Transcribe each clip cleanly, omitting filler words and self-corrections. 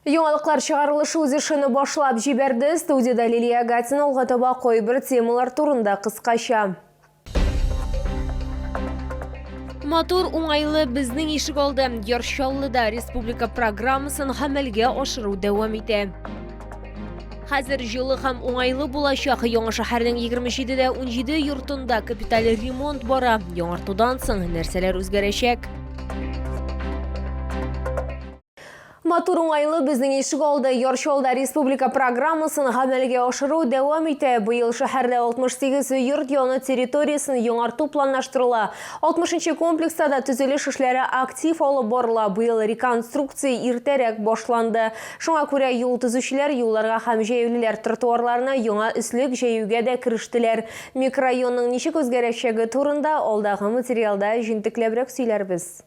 Яңалыклар чыгарылышы үз эшен башлап җибәрде. Студияда Лилия Гатина алга таба кайбер темалар турында кыскача. Матур уңайлы безнең ишек алды. Яршаллыда республика программасын гамәлгә ашыру дәвам итә. Хәзер җылы һәм уңайлы булачак. Яңа шәһәрнең 27дә 17 йортында капиталь ремонт бара. Яңартудан соң нәрсәләр үзгәрәчәк? Матур уңайлы безнең ишек алды. Яршалда республика программасын гамәлгә ашыру дәвам итә. Быел шәһәрдә 68 йорт яны территориясын яңарту планлаштырыла. 60-нчы комплекста да төзелеш эшләре актив алып барыла. Быел реконструкция иртәрәк башланды. Шуңа күрә юл төзүчеләр юлларга һәм җәяүлеләр тротуарларына яңа өслек җәюгә дә керештеләр. Микрорайонның ничек үзгәрәчәге турында алдагы материалда җентекләбрәк сөйләрбез.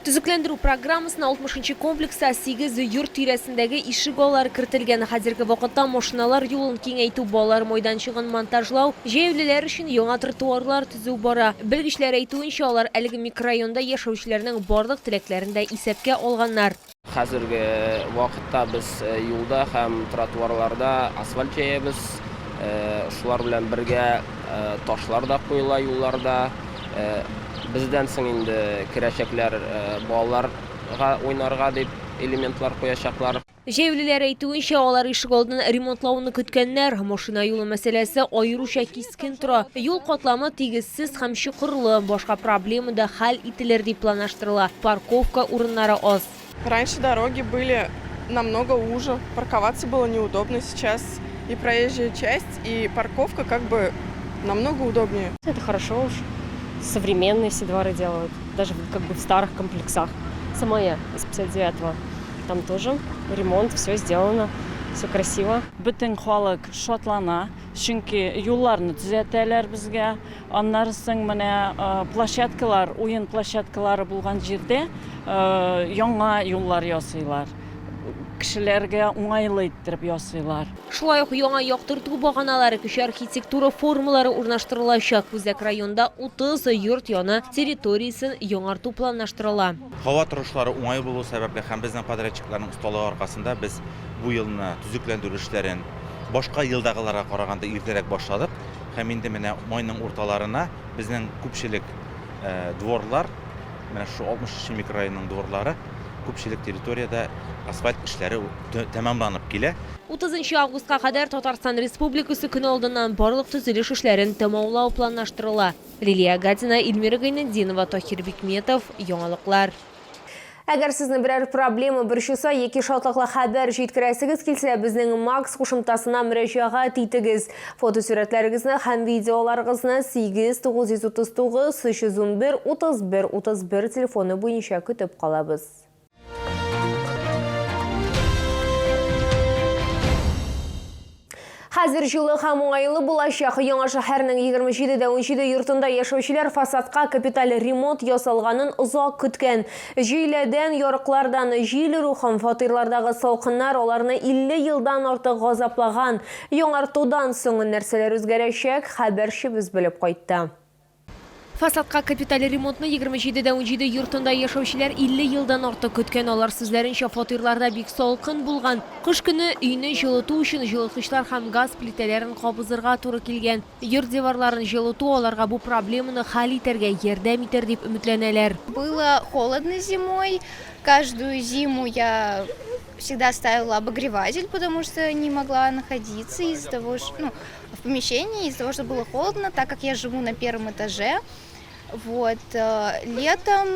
Төзекләндерү программасына 60-нчы комплекста 8 йорт тирәсендәге ишек аллары кертелгән. Хәзерге вакытта машиналар юлын киңәйтү, балалар майданчыгын монтажлау, җәяүлеләр өчен яңа тротуарлар төзү бара. Белгечләр әйтүенчә, алар әлеге микрорайонда яшәүчеләрнең барлык теләкләрен дә исәпкә алганнар. Хәзерге вакытта без юлда һәм тротуарларда асфальт җәябез. Шулар белән бергә ташлар да куела юлларда. Бездән соң инде керәчәкләр балаларга уйнарга дип элементлар куячаклар. Җәяүлеләр әйтүенчә, алар ишек алдын ремонтлауны көткәннәр. Машина юлы мәсьәләсе аеруча кискен тора. Юл катламы тигезсез һәм чокырлы. Башка проблема да хәл ителер дип планлаштырыла. Парковка урыннары аз. Раньше дороги были намного уже, парковаться было неудобно. Сейчас и проезжая часть, и парковка как бы намного удобнее. Это хорошо уж. Современные все дворы делают, даже как бы в старых комплексах. Сама я из 59-го. Там тоже ремонт, все сделано, все красиво. Бүтән халык шатлана, чөнки юлларны төзәтәләр безгә. Аннан соң менә площадкалар, уен площадкалары булган җирдә яңа юллар ясыйлар. Кешеләргә уңайлы иттереп ясыйлар. Шулай ук яңа яктырту баганалары, кече архитектура формалары урнаштырылачак. Үзәк районда 30 йорт яны территориясын яңарту планлаштырыла. Һава торышлары уңай булу сәбәпле һәм безнең подрядчикларның осталыгы аркасында без бу елны төзекләндерү эшләрен башка елдагыларга караганда иртәрәк башладык. Һәм инде менә майның урталарына безнең күпчелек дворлар, менә шу 60-нчы микрорайонның дворлары күпчелек территорияда асфальт эшләре тәмамланып килә. 30 августка кадәр Татарстан Республикасы көне алдыннан барлык төзелеш эшләрен тәмамлау планлаштырыла. Лилия Гатина, Эльмира Гайнетдинова, Тахир Бикметов, Яңалыклар. Әгәр сезне берәр проблема борчыса, яки шатлыклы хәбәр җиткерәсегез килсә, безнең Макс кушымтасына мөрәҗәгать итегез. Фотосурәтләрегезне һәм видеоларыгызны 8939 311 31 31 телефоны буенча көтеп калабыз. Хәзер җылы һәм уңайлы булачак. Яңа шәһәрнең 27дә 17 йортында яшәүчеләр фасадка капиталь ремонт ясалганын озак көткән. Җиләдән, ярыклардан җил рухын, фатирлардагы салкыннар аларны 50 елдан артык газаплаган. Яңартудан соң нәрсәләр үзгәрәчәк, хәбәрчебез белеп кайтты. Фасадка капиталь ремонтны 27дә 17 йортында яшәүчеләр 50 елдан артык көткән. Алар сүзләренчә, фатирларда бик салкын булган. Кыш көне өйне җылыту өчен җылыткычлар һәм газ плитәләрен кабызырга туры килгән. Йорт диварларын җылыту аларга бу проблеманы хәл итәргә ярдәм итәр дип үмитләнәләр. Было холодно зимой. Каждую зиму я всегда ставила обогреватель, потому что не могла находиться из-за того, что, в помещении, из-за того, что было холодно, так как я живу на первом этаже. Вот, летом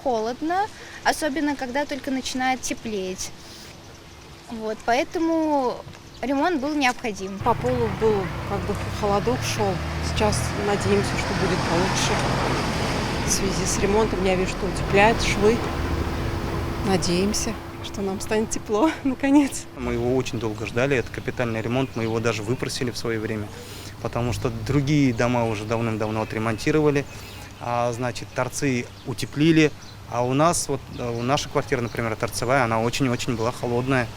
холодно, особенно когда только начинает теплеть. Вот, поэтому ремонт был необходим. По полу был как бы холодок шел. Сейчас надеемся, что будет получше. В связи с ремонтом я вижу, что утепляют швы. Надеемся, что нам станет тепло наконец. Мы его очень долго ждали, это капитальный ремонт, мы его даже выпросили в свое время, потому что другие дома уже давным-давно отремонтировали, значит, торцы утеплили, а у нас, вот наша квартира, например, торцевая, она очень-очень была холодная,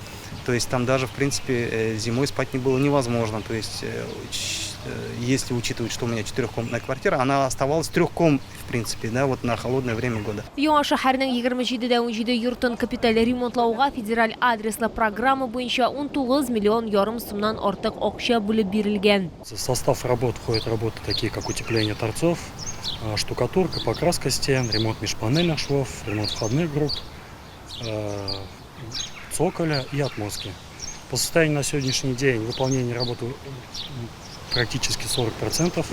то есть там даже, в принципе, зимой спать не было невозможно, то есть если учитывать, что у меня 4-комнатная квартира, она оставалась 3-комнатной, в принципе, да, вот на холодное время года. Яңа шәһәрнең 27 йортын капиталь ремонтлауга федераль адреслы программа буенча 19 миллион ярым сумнан артык акча бүлеп бирелгән. В состав работ входят работы такие, как утепление торцов, штукатурка, покраска стен, ремонт межпанельных швов, ремонт входных групп, цоколя и отмостки. По состоянию на сегодняшний день выполнение работы практически 40%.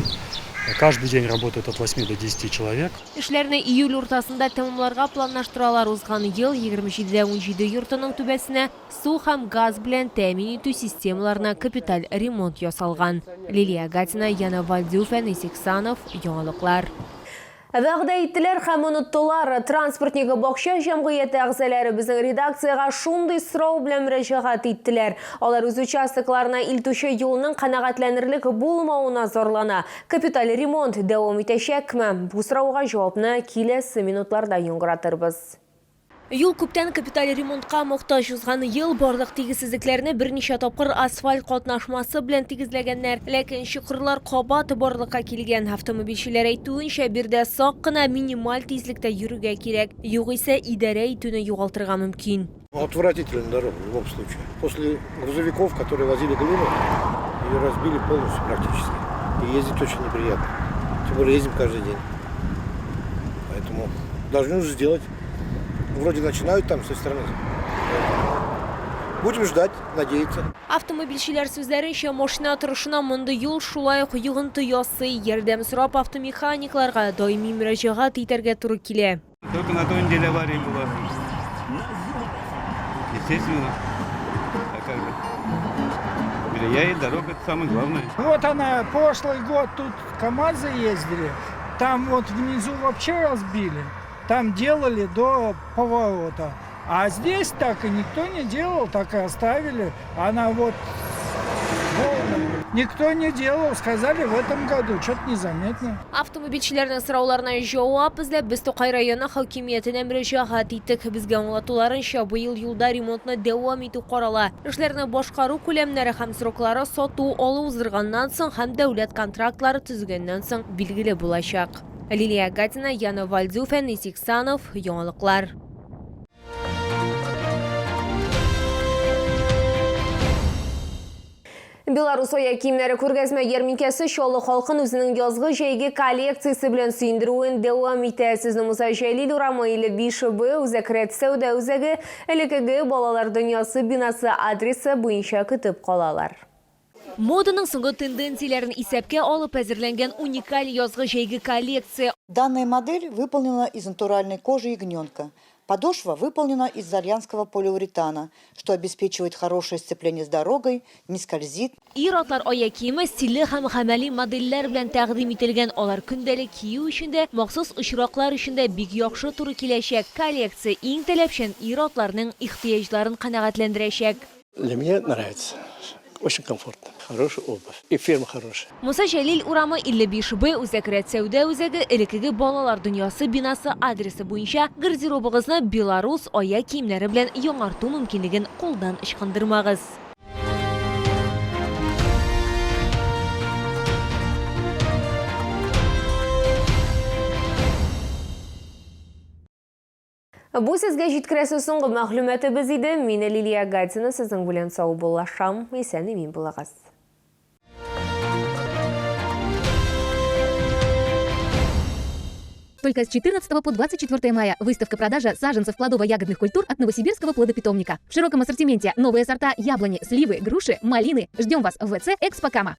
Каждый день работает от 8 до 10 человек. Эшләрне июль уртасында тәмамларга планлаштыралар. Узган ел 27 йортының түбәсенә су һәм газ белән тәэмин итү системаларына капиталь ремонт ясалган. Лилия Гатина, Яна Вальдюф, Энисик Санов, яңалыклар. Вәгъдә иттеләр һәм оныттылар. Транспортнигы бакча җәмгыяте әгъзалары безнең редакциягә шундый сорау белән мөрәҗәгать иттеләр. Алар үз участокларына илтүче юлның канәгатьләнерлек булмавына зарлана. Капиталь ремонт дәвам итәчәкме? Бу сорауга җавапны киләсе минутларда яңгыратырбыз. Юл күптән капиталь ремонтка мохтаҗ узган ел барлык тигезсезлекләрне берничә тапкыр асфальт катнашмасы белән тигезләгәннәр, ләкин чокырлар кабат барлыкка килгән. Автомобильчеләр әйтүенчә, бирдә сак кына минималь тизлектә йөрүгә кирәк, югыйсә идарә итүне югалтырга мөмкин. Отвратительная дорога в любом случае. После грузовиков, которые возили глину, ее разбили полностью практически. И ездить очень неприятно. Тем более ездим каждый день. Поэтому должны уже сделать. Вроде начинают там с той стороны. Будем ждать, надеяться. Автомобильчеләр сүзләренчә, машина торышына мондый юл шулай ук йогынты ясый. Ярдәм сорап автомеханикларга даими мөрәҗәгать итәргә туры килә. Только на той неделе авария была. Естественно. А как же? Влияет дорога, это самое главное. Вот она, прошлый год тут КамАЗы ездили. Там вот внизу вообще разбили. Там делали до поворота. А здесь так и никто не делал, так и оставили. Она вот волна. Никто не делал, сказали в этом году, что-то незаметно. Автомобильчеләрнең сорауларына җавап эзләп, без Тукай районы хакимиятенә мөрәҗәгать иттек. Безгә аңлатуларынча, быел юлда ремонтны дәвам итү карала. Эшләрне башкару күләмнәре һәм сроклары сату алу узырганнан соң һәм дәүләт контрактлары төзегәннән соң билгеле булачак. Лилия Гатина, Яна Вальдюф, Энисик Санов, яңалыклар. Беларусь аяк киемнәре күргәзмә ярминкәсе Чаллы халкын үзенең язгы җәйге коллекциясе белән сөендерүен дәвам итә. Сезнең Муса Җәлил урамы иле 5Б үзәкрәт сәүдә үзәге элекеге балалар дөньясы бинасы адресы буенча көтеп калалар. Моданың соңгы тенденцияләрен исәпкә алып әзерләнгән уникаль язгы җәйге коллекция. Данная модель выполнена из натуральной кожи ягненка. Подошва выполнена из итальянского полиуретана, что обеспечивает хорошее сцепление с дорогой, не скользит. Ир-атлар аяк киеме стильле һәм гамәли модельләр белән тәкъдим ителгән. Алар көндәлек кию өчен дә, махсус очраклар өчен дә бик яхшы туры киләчәк. Коллекция иң таләпчән ир-атларның ихтыяҗларын канәгатьләндерәчәк. Для меня нравится. Очень комфортно. Хорошая обувь. И фирма хорошая. Муса Җәлил урамы 55Б үзәкрәт сәүдә үзәге элекеге балалар дөньясы бинасы адресы буенча гардеробыгызны Беларусь аяк киемнәре белән яңарту мөмкинлеген кулдан ычкындырмагыз. Бу сезгә җиткерәсе соңгы мәгълүматыбыз иде. Мин Лилия Гатина, сезнең белән сау булашам. Исән-имин булагыз. Только с 14 по 24 мая выставка продажа саженцев плодово-ягодных культур от Новосибирского плодопитомника. В широком ассортименте новые сорта яблони, сливы, груши, малины. Ждем вас в ВЦ «Экспокама».